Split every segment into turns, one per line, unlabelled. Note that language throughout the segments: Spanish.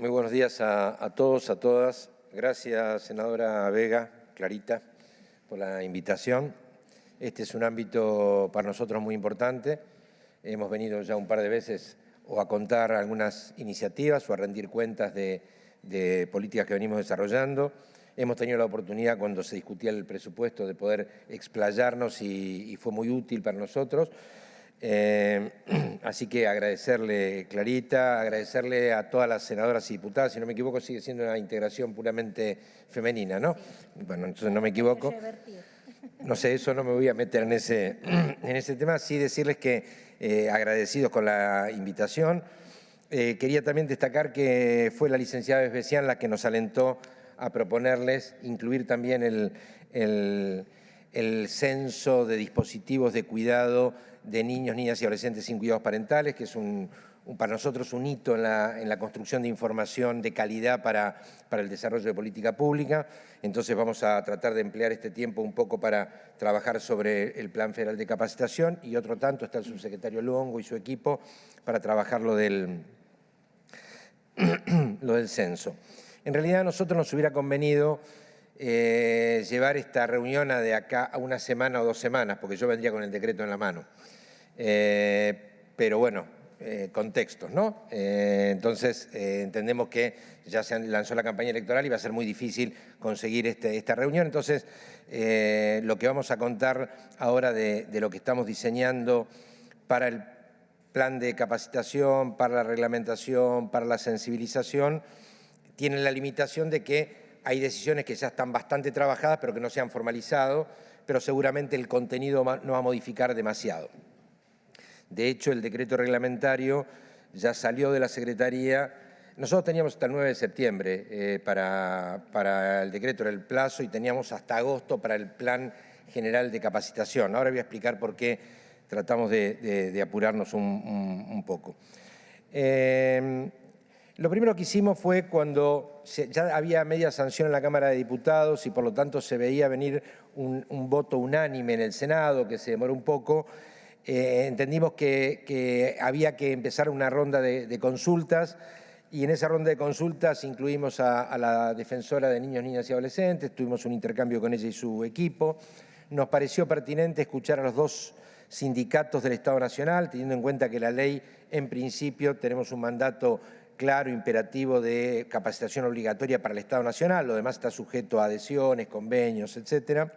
Muy buenos días a todos, a todas. Gracias, senadora Vega, Clarita, por la invitación. Este es un ámbito para nosotros muy importante. Hemos venido ya un par de veces o a contar algunas iniciativas o a rendir cuentas de políticas que venimos desarrollando. Hemos tenido la oportunidad, cuando se discutía el presupuesto, de poder explayarnos y fue muy útil para nosotros. Así que agradecerle, Clarita, agradecerle a todas las senadoras y diputadas. Si no me equivoco, sigue siendo una integración puramente femenina, ¿no? Bueno, entonces no me equivoco. No sé, eso no me voy a meter en ese tema. Sí decirles que agradecidos con la invitación. Quería también destacar que fue la licenciada Bespecián la que nos alentó a proponerles incluir también el censo de dispositivos de cuidado de niños, niñas y adolescentes sin cuidados parentales, que es para nosotros un hito en la construcción de información de calidad para el desarrollo de política pública. Entonces vamos a tratar de emplear este tiempo un poco para trabajar sobre el Plan Federal de Capacitación y otro tanto está el subsecretario Longo y su equipo para trabajar lo del censo. En realidad a nosotros nos hubiera convenido llevar esta reunión de acá a una semana o 2 semanas, porque yo vendría con el decreto en la mano. Pero bueno, contextos, ¿no? Entonces entendemos que ya se lanzó la campaña electoral y va a ser muy difícil conseguir esta reunión. Entonces lo que vamos a contar ahora de lo que estamos diseñando para el plan de capacitación, para la reglamentación, para la sensibilización, tiene la limitación de que hay decisiones que ya están bastante trabajadas pero que no se han formalizado, pero seguramente el contenido no va a modificar demasiado. De hecho, el decreto reglamentario ya salió de la Secretaría. Nosotros teníamos hasta el 9 de septiembre para el decreto, era el plazo, y teníamos hasta agosto para el Plan General de Capacitación. Ahora voy a explicar por qué tratamos de apurarnos un poco. Lo primero que hicimos fue cuando ya había media sanción en la Cámara de Diputados y por lo tanto se veía venir un voto unánime en el Senado, que se demoró un poco. Entendimos que había que empezar una ronda de consultas y en esa ronda de consultas incluimos a la defensora de niños, niñas y adolescentes, tuvimos un intercambio con ella y su equipo. Nos pareció pertinente escuchar a los 2 sindicatos del Estado Nacional, teniendo en cuenta que la ley, en principio, tenemos un mandato claro, imperativo de capacitación obligatoria para el Estado Nacional, lo demás está sujeto a adhesiones, convenios, etcétera.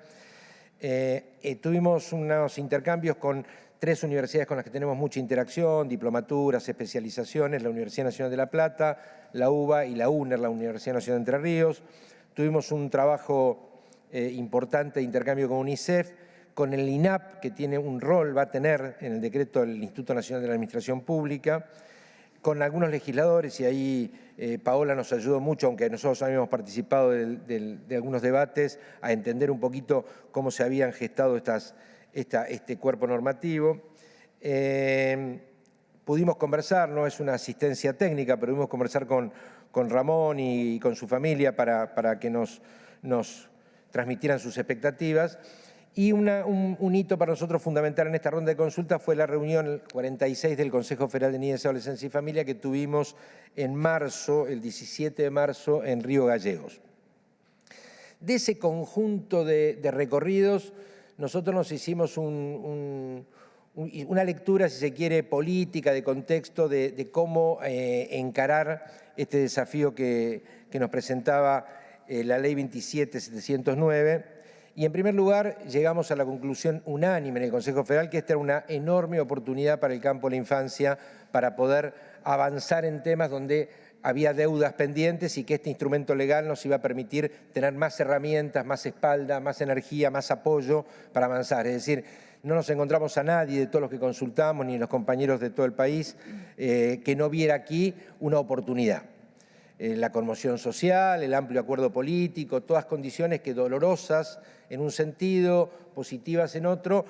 Tuvimos unos intercambios con 3 universidades con las que tenemos mucha interacción, diplomaturas, especializaciones, la Universidad Nacional de La Plata, la UBA y la UNER, la Universidad Nacional de Entre Ríos. Tuvimos un trabajo importante de intercambio con UNICEF, con el INAP, que tiene un rol, va a tener en el decreto del Instituto Nacional de la Administración Pública, con algunos legisladores, y ahí Paola nos ayudó mucho, aunque nosotros habíamos participado de algunos debates, a entender un poquito cómo se habían gestado este cuerpo normativo. Pudimos conversar, no es una asistencia técnica, pero pudimos conversar con Ramón y con su familia para que nos transmitieran sus expectativas. Y un hito para nosotros fundamental en esta ronda de consulta fue la reunión 46 del Consejo Federal de Niñez, Adolescencia y Familia que tuvimos en marzo, el 17 de marzo, en Río Gallegos. De ese conjunto de recorridos, nosotros nos hicimos una lectura, si se quiere, política, de contexto, de cómo encarar este desafío que nos presentaba la Ley 27.709. Y en primer lugar, llegamos a la conclusión unánime en el Consejo Federal que esta era una enorme oportunidad para el campo de la infancia para poder avanzar en temas donde había deudas pendientes y que este instrumento legal nos iba a permitir tener más herramientas, más espalda, más energía, más apoyo para avanzar. Es decir, no nos encontramos a nadie de todos los que consultamos, ni los compañeros de todo el país, que no viera aquí una oportunidad. La conmoción social, el amplio acuerdo político, todas condiciones que dolorosas en un sentido, positivas en otro,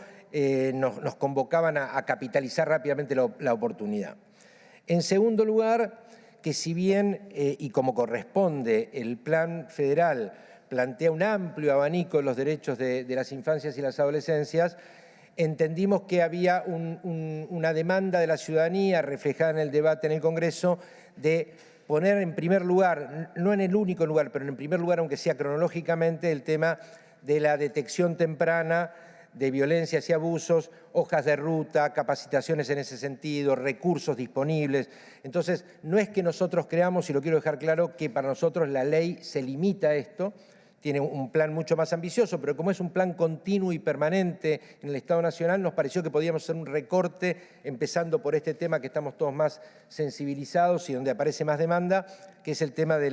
nos convocaban a capitalizar rápidamente la oportunidad. En segundo lugar, que si bien, y como corresponde, el Plan Federal plantea un amplio abanico de los derechos de las infancias y las adolescencias, entendimos que había una demanda de la ciudadanía reflejada en el debate en el Congreso de poner en primer lugar, no en el único lugar, pero en primer lugar, aunque sea cronológicamente, el tema de la detección temprana de violencias y abusos, hojas de ruta, capacitaciones en ese sentido, recursos disponibles. Entonces, no es que nosotros creamos, y lo quiero dejar claro, que para nosotros la ley se limita a esto, tiene un plan mucho más ambicioso, pero como es un plan continuo y permanente en el Estado Nacional, nos pareció que podíamos hacer un recorte, empezando por este tema que estamos todos más sensibilizados y donde aparece más demanda, que es el tema de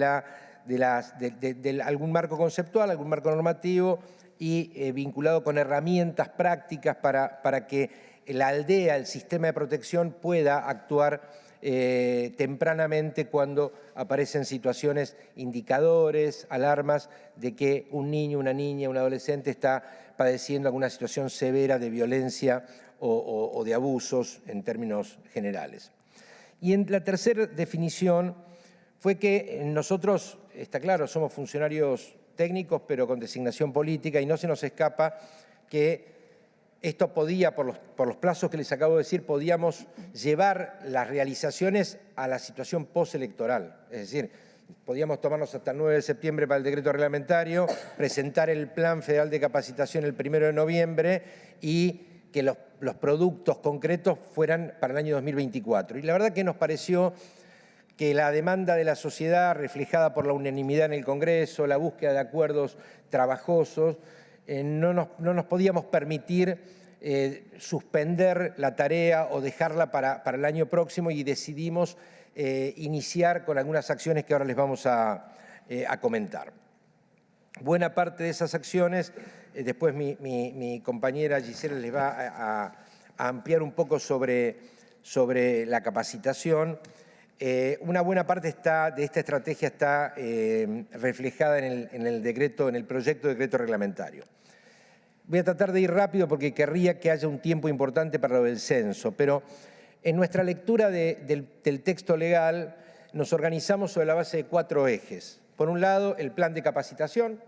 algún marco conceptual, algún marco normativo y vinculado con herramientas prácticas para que la aldea, el sistema de protección, pueda actuar tempranamente cuando aparecen situaciones, indicadores, alarmas de que un niño, una niña, un adolescente está padeciendo alguna situación severa de violencia o de abusos en términos generales. Y en la tercera definición fue que nosotros, está claro, somos funcionarios técnicos pero con designación política y no se nos escapa que esto podía, por los plazos que les acabo de decir, podíamos llevar las realizaciones a la situación postelectoral. Es decir, podíamos tomarnos hasta el 9 de septiembre para el decreto reglamentario, presentar el Plan Federal de Capacitación el 1 de noviembre y que los productos concretos fueran para el año 2024. Y la verdad que nos pareció que la demanda de la sociedad, reflejada por la unanimidad en el Congreso, la búsqueda de acuerdos trabajosos, no nos podíamos permitir suspender la tarea o dejarla para el año próximo y decidimos iniciar con algunas acciones que ahora les vamos a comentar. Buena parte de esas acciones, después mi compañera Gisela les va a ampliar un poco sobre la capacitación. Una buena parte de esta estrategia está reflejada en el proyecto de decreto reglamentario. Voy a tratar de ir rápido porque querría que haya un tiempo importante para lo del censo, pero en nuestra lectura del texto legal nos organizamos sobre la base de 4 ejes. Por un lado, el plan de capacitación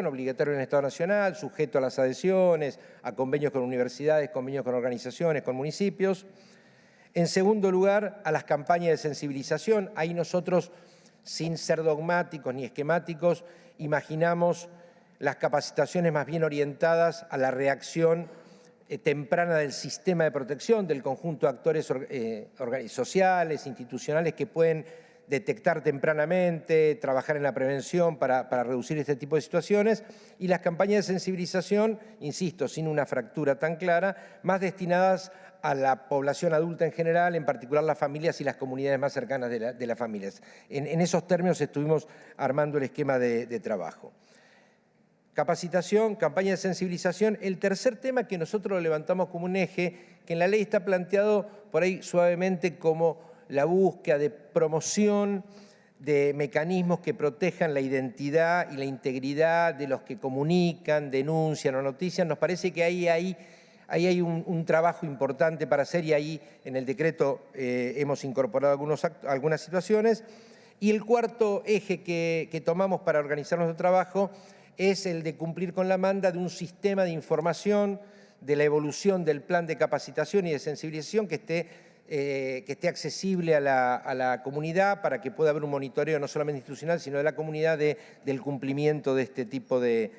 obligatorio en el Estado Nacional, sujeto a las adhesiones, a convenios con universidades, convenios con organizaciones, con municipios. En segundo lugar, a las campañas de sensibilización. Ahí nosotros, sin ser dogmáticos ni esquemáticos, imaginamos las capacitaciones más bien orientadas a la reacción temprana del sistema de protección, del conjunto de actores sociales, institucionales que pueden detectar tempranamente, trabajar en la prevención para reducir este tipo de situaciones, y las campañas de sensibilización, insisto, sin una fractura tan clara, más destinadas a la población adulta en general, en particular las familias y las comunidades más cercanas de las familias. En esos términos estuvimos armando el esquema de trabajo. Capacitación, campaña de sensibilización. El tercer tema que nosotros lo levantamos como un eje, que en la ley está planteado por ahí suavemente como la búsqueda de promoción de mecanismos que protejan la identidad y la integridad de los que comunican, denuncian o notician. Nos parece que ahí hay un trabajo importante para hacer y ahí en el decreto hemos incorporado algunas situaciones. Y el cuarto eje que tomamos para organizar nuestro trabajo es el de cumplir con la demanda de un sistema de información de la evolución del plan de capacitación y de sensibilización que esté accesible a la comunidad para que pueda haber un monitoreo no solamente institucional, sino de la comunidad del cumplimiento de este tipo de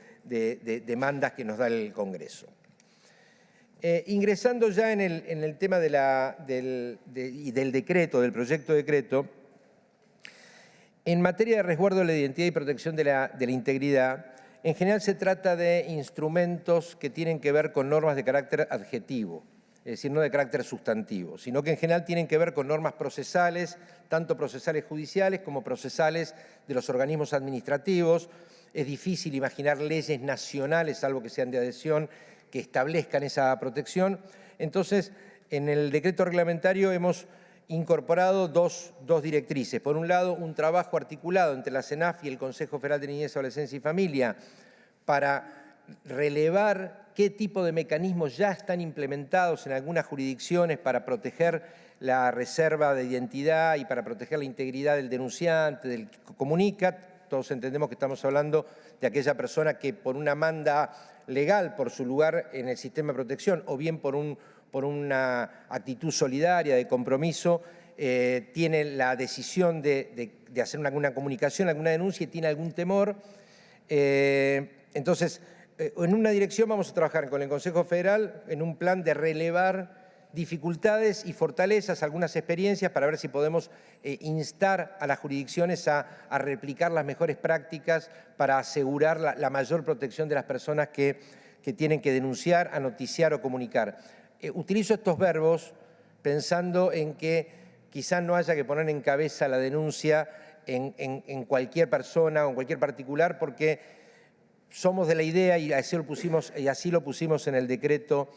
demandas que nos da el Congreso. Ingresando ya en el tema del decreto, del proyecto de decreto, en materia de resguardo de la identidad y protección de la integridad, en general se trata de instrumentos que tienen que ver con normas de carácter adjetivo, es decir, no de carácter sustantivo, sino que en general tienen que ver con normas procesales, tanto procesales judiciales como procesales de los organismos administrativos. Es difícil imaginar leyes nacionales, salvo que sean de adhesión, que establezcan esa protección. Entonces, en el decreto reglamentario hemos incorporado dos directrices. Por un lado, un trabajo articulado entre la CENAF y el Consejo Federal de Niñez, Adolescencia y Familia para relevar qué tipo de mecanismos ya están implementados en algunas jurisdicciones para proteger la reserva de identidad y para proteger la integridad del denunciante, del que comunica. Todos entendemos que estamos hablando de aquella persona que por una manda legal, por su lugar en el sistema de protección o bien por una actitud solidaria de compromiso, tiene la decisión de hacer una comunicación, alguna denuncia y tiene algún temor. Entonces, en una dirección vamos a trabajar con el Consejo Federal en un plan de relevar dificultades y fortalezas, algunas experiencias para ver si podemos instar a las jurisdicciones a replicar las mejores prácticas para asegurar la mayor protección de las personas que tienen que denunciar, a noticiar o comunicar. Utilizo estos verbos pensando en que quizás no haya que poner en cabeza la denuncia en cualquier persona o en cualquier particular, porque somos de la idea, y así lo pusimos en el decreto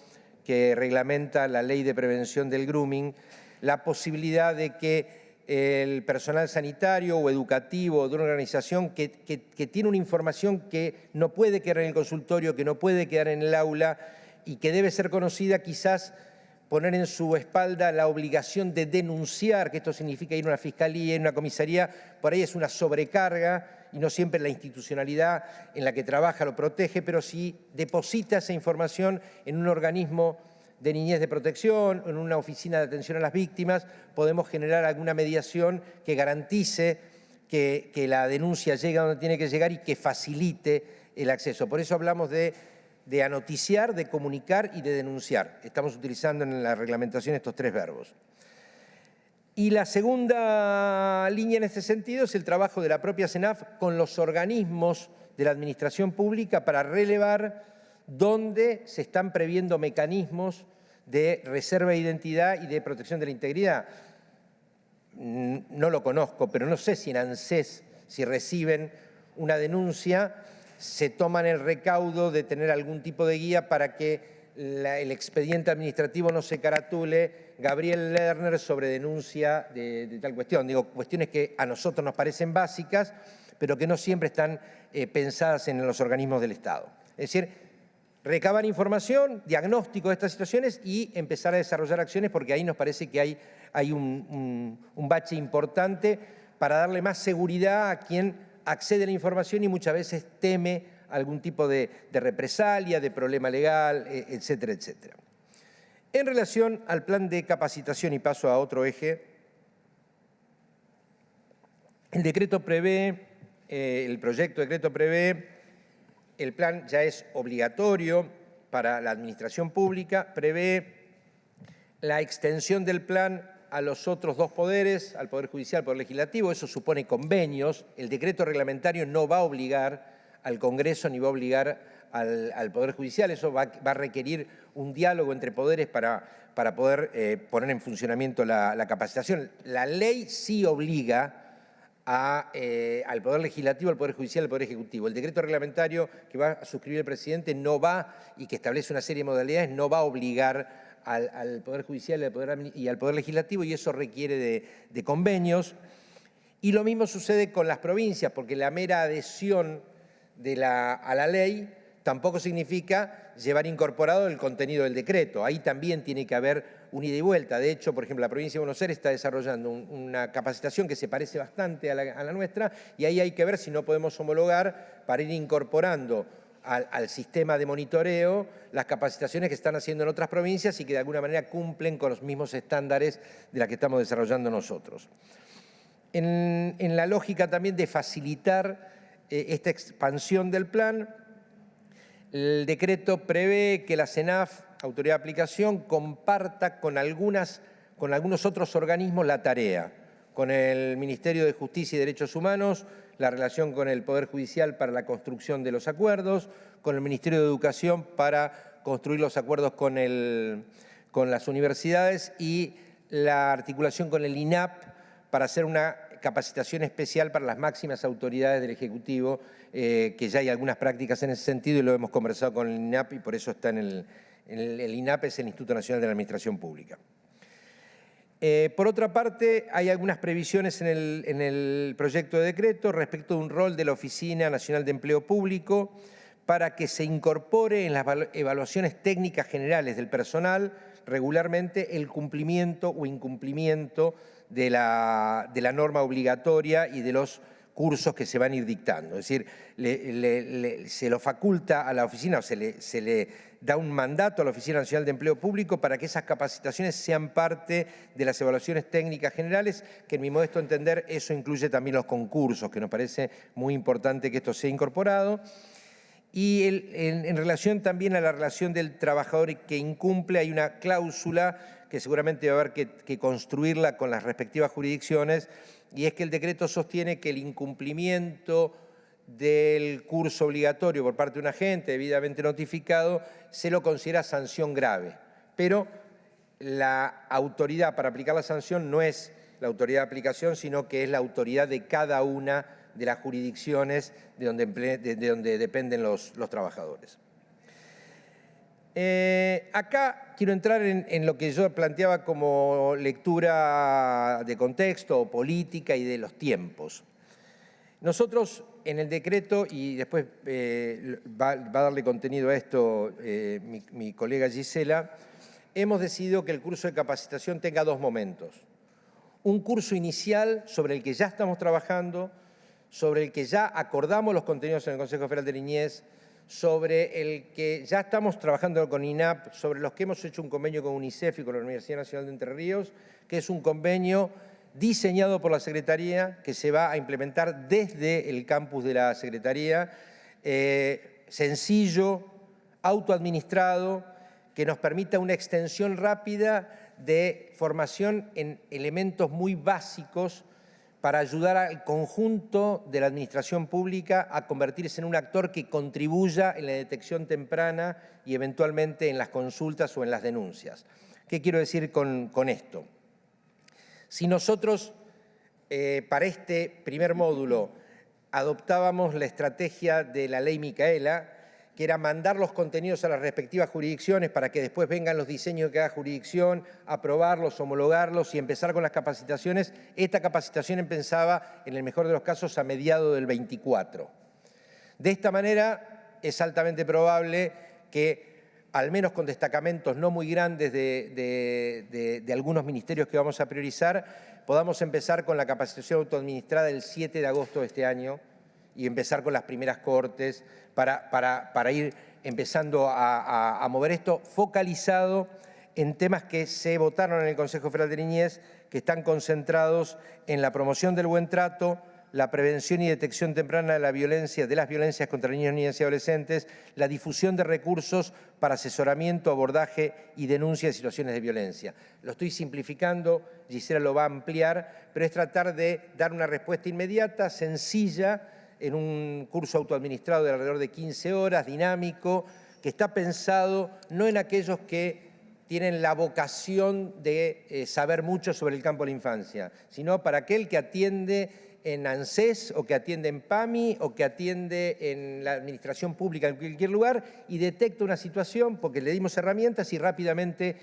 que reglamenta la ley de prevención del grooming, la posibilidad de que el personal sanitario o educativo de una organización que tiene una información que no puede quedar en el consultorio, que no puede quedar en el aula y que debe ser conocida, quizás poner en su espalda la obligación de denunciar, que esto significa ir a una fiscalía, ir a una comisaría, por ahí es una sobrecarga y no siempre la institucionalidad en la que trabaja lo protege, pero si deposita esa información en un organismo de niñez de protección, en una oficina de atención a las víctimas, podemos generar alguna mediación que garantice que la denuncia llegue a donde tiene que llegar y que facilite el acceso. Por eso hablamos de anoticiar, de comunicar y de denunciar. Estamos utilizando en la reglamentación estos tres verbos. Y la segunda línea en este sentido es el trabajo de la propia CENAF con los organismos de la administración pública para relevar dónde se están previendo mecanismos de reserva de identidad y de protección de la integridad. No lo conozco, pero no sé si en ANSES, si reciben una denuncia, se toman el recaudo de tener algún tipo de guía para que el expediente administrativo no se caratule Gabriel Lerner sobre denuncia de tal cuestión. Digo, cuestiones que a nosotros nos parecen básicas, pero que no siempre están pensadas en los organismos del Estado. Es decir, recabar información, diagnóstico de estas situaciones y empezar a desarrollar acciones, porque ahí nos parece que hay un bache importante para darle más seguridad a quien accede a la información y muchas veces teme algún tipo de represalia, de problema legal, etcétera, etcétera. En relación al plan de capacitación, y paso a otro eje, el proyecto de decreto prevé, el plan ya es obligatorio para la administración pública, prevé la extensión del plan a los otros dos poderes, al Poder Judicial y al Poder Legislativo. Eso supone convenios. El decreto reglamentario no va a obligar al Congreso ni va a obligar al Poder Judicial. Eso va a requerir un diálogo entre poderes para poder poner en funcionamiento la capacitación. La ley sí obliga al Poder Legislativo, al Poder Judicial y al Poder Ejecutivo. El decreto reglamentario que va a suscribir el presidente no va, y que establece una serie de modalidades, no va a obligar al Poder Judicial y al Poder Legislativo, y eso requiere de convenios. Y lo mismo sucede con las provincias, porque la mera adhesión a la ley tampoco significa llevar incorporado el contenido del decreto. Ahí también tiene que haber un ida y vuelta. De hecho, por ejemplo, la provincia de Buenos Aires está desarrollando una capacitación que se parece bastante a la nuestra, y ahí hay que ver si no podemos homologar para ir incorporando al sistema de monitoreo las capacitaciones que están haciendo en otras provincias y que de alguna manera cumplen con los mismos estándares de las que estamos desarrollando nosotros. En la lógica también de facilitar esta expansión del plan, el decreto prevé que la CENAF, Autoridad de Aplicación, comparta con algunos otros organismos la tarea, con el Ministerio de Justicia y Derechos Humanos, la relación con el Poder Judicial para la construcción de los acuerdos, con el Ministerio de Educación para construir los acuerdos con las universidades y la articulación con el INAP para hacer una capacitación especial para las máximas autoridades del Ejecutivo, que ya hay algunas prácticas en ese sentido y lo hemos conversado con el INAP y por eso está el INAP, es el Instituto Nacional de la Administración Pública. Por otra parte, hay algunas previsiones en el proyecto de decreto respecto de un rol de la Oficina Nacional de Empleo Público para que se incorpore en las evaluaciones técnicas generales del personal regularmente el cumplimiento o incumplimiento de la norma obligatoria y de los cursos que se van a ir dictando. Es decir, se lo faculta a la oficina o se le da un mandato a la Oficina Nacional de Empleo Público para que esas capacitaciones sean parte de las evaluaciones técnicas generales, que en mi modesto entender eso incluye también los concursos, que nos parece muy importante que esto sea incorporado. Y en relación también a la relación del trabajador que incumple, hay una cláusula que seguramente va a haber que construirla con las respectivas jurisdicciones, y es que el decreto sostiene que el incumplimiento del curso obligatorio por parte de un agente debidamente notificado se lo considera sanción grave. Pero la autoridad para aplicar la sanción no es la autoridad de aplicación, sino que es la autoridad de cada una de las jurisdicciones de donde dependen los trabajadores. Acá quiero entrar en lo que yo planteaba como lectura de contexto o política y de los tiempos. Nosotros en el decreto, y después va a darle contenido a esto mi colega Gisela, hemos decidido que el curso de capacitación tenga dos momentos. Un curso inicial sobre el que ya estamos trabajando, sobre el que ya acordamos los contenidos en el Consejo Federal de Niñez, sobre el que ya estamos trabajando con INAP, sobre los que hemos hecho un convenio con UNICEF y con la Universidad Nacional de Entre Ríos, que es un convenio diseñado por la Secretaría, que se va a implementar desde el campus de la Secretaría, sencillo, autoadministrado, que nos permita una extensión rápida de formación en elementos muy básicos para ayudar al conjunto de la administración pública a convertirse en un actor que contribuya en la detección temprana y eventualmente en las consultas o en las denuncias. ¿Qué quiero decir con esto? Si nosotros para este primer módulo adoptábamos la estrategia de la ley Micaela, que era mandar los contenidos a las respectivas jurisdicciones para que después vengan los diseños de cada jurisdicción, aprobarlos, homologarlos y empezar con las capacitaciones. Esta capacitación empezaba, en el mejor de los casos, a mediados del 24. De esta manera, es altamente probable que, al menos con destacamentos no muy grandes de algunos ministerios que vamos a priorizar, podamos empezar con la capacitación autoadministrada el 7 de agosto de este año y empezar con las primeras cohortes para ir empezando a mover esto focalizado en temas que se votaron en el Consejo Federal de Niñez, que están concentrados en la promoción del buen trato, la prevención y detección temprana de las violencias contra niños, niñas y adolescentes, la difusión de recursos para asesoramiento, abordaje y denuncia de situaciones de violencia. Lo estoy simplificando, Gisela lo va a ampliar, pero es tratar de dar una respuesta inmediata, sencilla, en un curso autoadministrado de alrededor de 15 horas, dinámico, que está pensado no en aquellos que tienen la vocación de saber mucho sobre el campo de la infancia, sino para aquel que atiende en ANSES o que atiende en PAMI o que atiende en la administración pública en cualquier lugar y detecta una situación porque le dimos herramientas y rápidamente,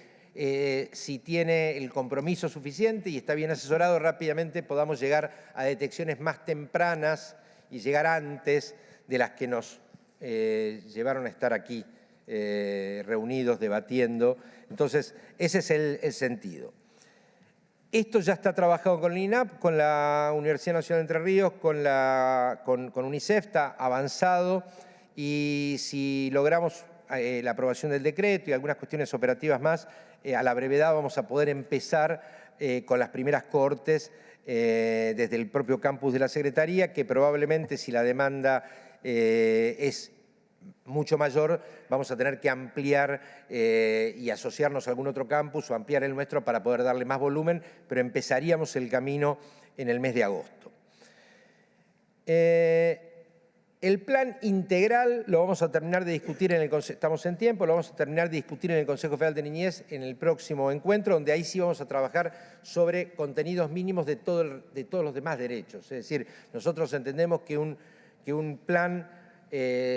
si tiene el compromiso suficiente y está bien asesorado, rápidamente podamos llegar a detecciones más tempranas y llegar antes de las que nos llevaron a estar aquí reunidos, debatiendo. Entonces, ese es el sentido. Esto ya está trabajado con el INAP, con la Universidad Nacional de Entre Ríos, con UNICEF, está avanzado, y si logramos la aprobación del decreto y algunas cuestiones operativas más, a la brevedad vamos a poder empezar con las primeras cohortes desde el propio campus de la Secretaría, que probablemente, si la demanda es mucho mayor, vamos a tener que ampliar y asociarnos a algún otro campus o ampliar el nuestro para poder darle más volumen, pero empezaríamos el camino en el mes de agosto. El plan integral lo vamos a terminar de discutir en el Consejo, estamos en tiempo, lo vamos a terminar de discutir en el Consejo Federal de Niñez en el próximo encuentro, donde ahí sí vamos a trabajar sobre contenidos mínimos de todos los demás derechos. Es decir, nosotros entendemos que un plan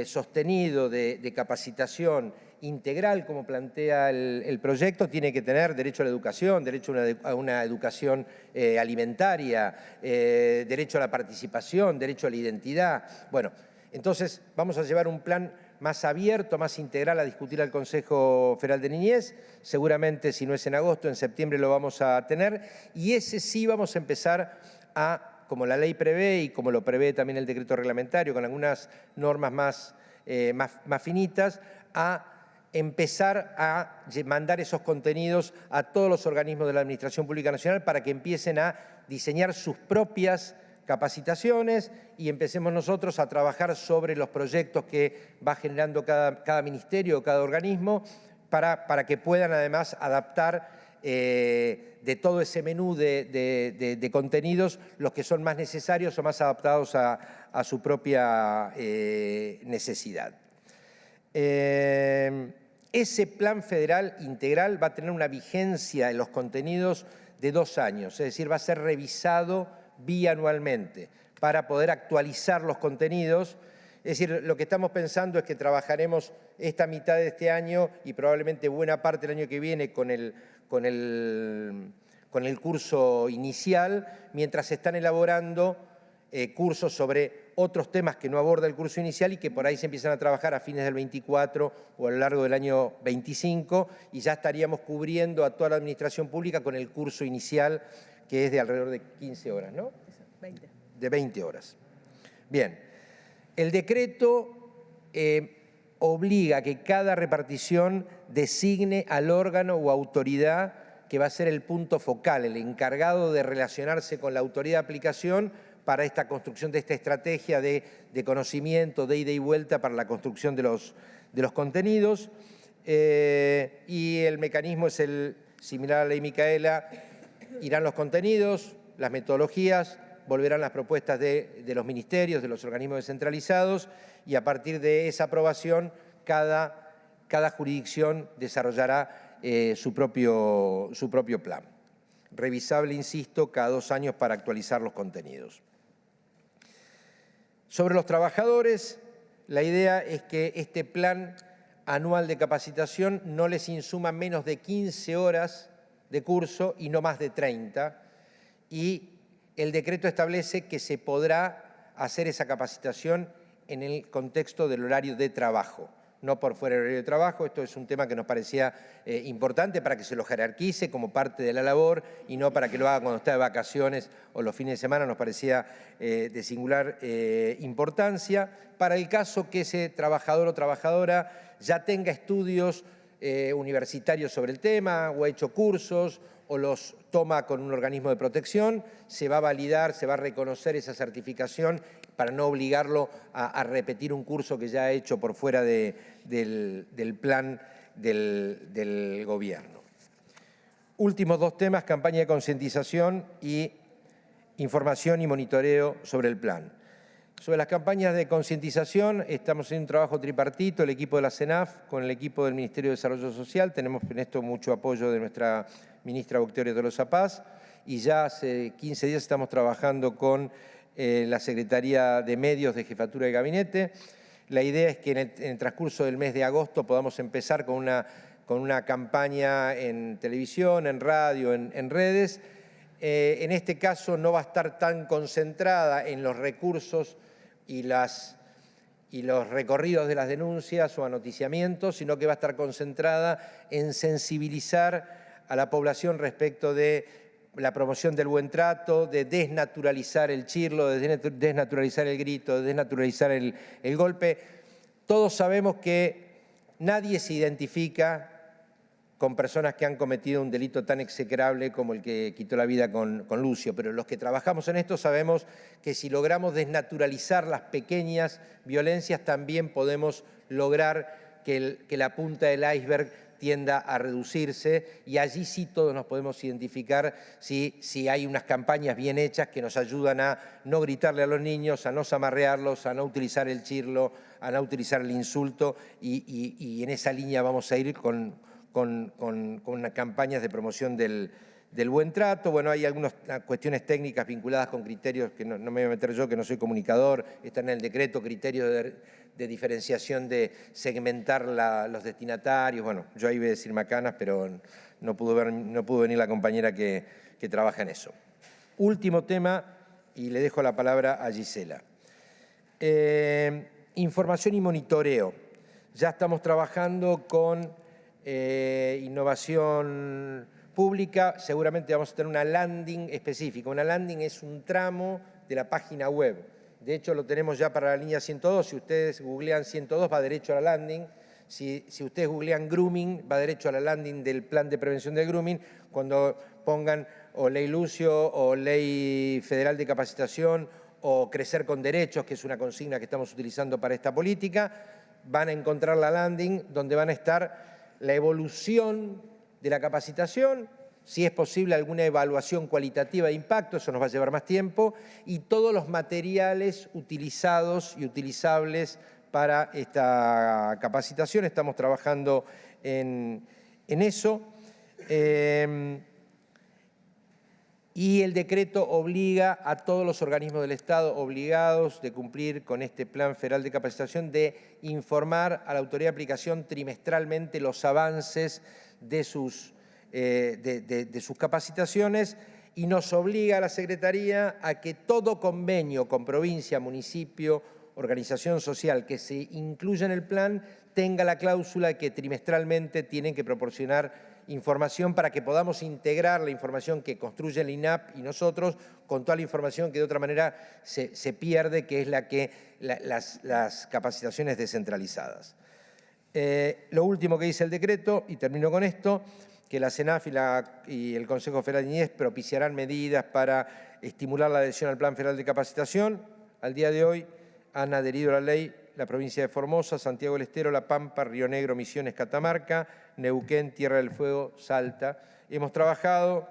sostenido de capacitación integral, como plantea el proyecto, tiene que tener derecho a la educación, derecho a una educación alimentaria, derecho a la participación, derecho a la identidad. Bueno, entonces vamos a llevar un plan más abierto, más integral a discutir al Consejo Federal de Niñez. Seguramente, si no es en agosto, en septiembre lo vamos a tener. Y ese sí vamos a empezar a, como la ley prevé y como lo prevé también el decreto reglamentario, con algunas normas más finitas, a empezar a mandar esos contenidos a todos los organismos de la Administración Pública Nacional para que empiecen a diseñar sus propias capacitaciones y empecemos nosotros a trabajar sobre los proyectos que va generando cada ministerio o cada organismo para que puedan además adaptar de todo ese menú de contenidos los que son más necesarios o más adaptados a su propia necesidad. Ese plan federal integral va a tener una vigencia en los contenidos de 2 años, es decir, va a ser revisado bianualmente para poder actualizar los contenidos. Es decir, lo que estamos pensando es que trabajaremos esta mitad de este año y probablemente buena parte del año que viene con el curso inicial, mientras se están elaborando cursos sobre otros temas que no aborda el curso inicial y que por ahí se empiezan a trabajar a fines del 24 o a lo largo del año 25 y ya estaríamos cubriendo a toda la administración pública con el curso inicial que es de alrededor de 15 horas, ¿no?
20.
De 20 horas. Bien, el decreto obliga a que cada repartición designe al órgano o autoridad que va a ser el punto focal, el encargado de relacionarse con la autoridad de aplicación para esta construcción de esta estrategia de conocimiento, de ida y vuelta para la construcción de los contenidos. Y el mecanismo es el similar a la ley Micaela. Irán los contenidos, las metodologías, volverán las propuestas de los ministerios, de los organismos descentralizados y a partir de esa aprobación cada jurisdicción desarrollará su propio plan. Revisable, insisto, cada 2 años para actualizar los contenidos. Sobre los trabajadores, la idea es que este plan anual de capacitación no les insuma menos de 15 horas de curso y no más de 30, y el decreto establece que se podrá hacer esa capacitación en el contexto del horario de trabajo, no por fuera del horario de trabajo. Esto es un tema que nos parecía importante para que se lo jerarquice como parte de la labor y no para que lo haga cuando está de vacaciones o los fines de semana. Nos parecía de singular importancia. Para el caso que ese trabajador o trabajadora ya tenga estudios universitarios sobre el tema o ha hecho cursos o los toma con un organismo de protección, se va a validar, se va a reconocer esa certificación para no obligarlo a repetir un curso que ya ha hecho por fuera del plan del gobierno. Últimos 2 temas, campaña de concientización y información y monitoreo sobre el plan. Sobre las campañas de concientización, estamos haciendo un trabajo tripartito, el equipo de la CENAF con el equipo del Ministerio de Desarrollo Social. Tenemos en esto mucho apoyo de nuestra ministra Victoria Tolosa Paz y ya hace 15 días estamos trabajando con la Secretaría de Medios de Jefatura de Gabinete. La idea es que en el transcurso del mes de agosto podamos empezar con una campaña en televisión, en radio, en redes. En este caso no va a estar tan concentrada en los recursos y los recorridos de las denuncias o anoticiamientos, sino que va a estar concentrada en sensibilizar a la población respecto de la promoción del buen trato, de desnaturalizar el chirlo, de desnaturalizar el grito, de desnaturalizar el golpe. Todos sabemos que nadie se identifica con personas que han cometido un delito tan execrable como el que quitó la vida con Lucio, pero los que trabajamos en esto sabemos que si logramos desnaturalizar las pequeñas violencias también podemos lograr que la punta del iceberg tienda a reducirse y allí sí todos nos podemos identificar si hay unas campañas bien hechas que nos ayudan a no gritarle a los niños, a no zamarrearlos, a no utilizar el chirlo, a no utilizar el insulto y en esa línea vamos a ir con unas campañas de promoción del buen trato. Bueno, hay algunas cuestiones técnicas vinculadas con criterios que no me voy a meter yo, que no soy comunicador, están en el decreto, criterios de diferenciación, de segmentar los destinatarios. Bueno, yo ahí voy a decir macanas, pero no pudo venir la compañera que trabaja en eso. Último tema, y le dejo la palabra a Gisela. Información y monitoreo. Ya estamos trabajando con innovación pública, seguramente vamos a tener una landing específica. Una landing es un tramo de la página web. De hecho, lo tenemos ya para la línea 102. Si ustedes googlean 102, va derecho a la landing. Si ustedes googlean grooming, va derecho a la landing del plan de prevención del grooming. Cuando pongan o ley Lucio o ley federal de capacitación o crecer con derechos, que es una consigna que estamos utilizando para esta política, van a encontrar la landing donde van a estar la evolución de la capacitación, si es posible alguna evaluación cualitativa de impacto, eso nos va a llevar más tiempo, y todos los materiales utilizados y utilizables para esta capacitación. Estamos trabajando en eso. Y el decreto obliga a todos los organismos del Estado obligados de cumplir con este Plan Federal de Capacitación de informar a la Autoridad de Aplicación trimestralmente los avances de sus capacitaciones, y nos obliga a la Secretaría a que todo convenio con provincia, municipio, organización social que se incluya en el plan tenga la cláusula de que trimestralmente tienen que proporcionar información para que podamos integrar la información que construye el INAP y nosotros con toda la información que de otra manera se pierde, que es las capacitaciones descentralizadas. Lo último que dice el decreto, y termino con esto, que la CENAF y el Consejo Federal de Niñez propiciarán medidas para estimular la adhesión al Plan Federal de Capacitación. Al día de hoy han adherido a la ley la provincia de Formosa, Santiago del Estero, La Pampa, Río Negro, Misiones, Catamarca, Neuquén, Tierra del Fuego, Salta. Hemos trabajado,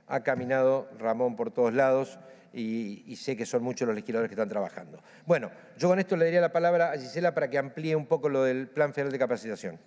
ha caminado Ramón por todos lados y sé que son muchos los legisladores que están trabajando. Bueno, yo con esto le daría la palabra a Gisela para que amplíe un poco lo del Plan Federal de Capacitación.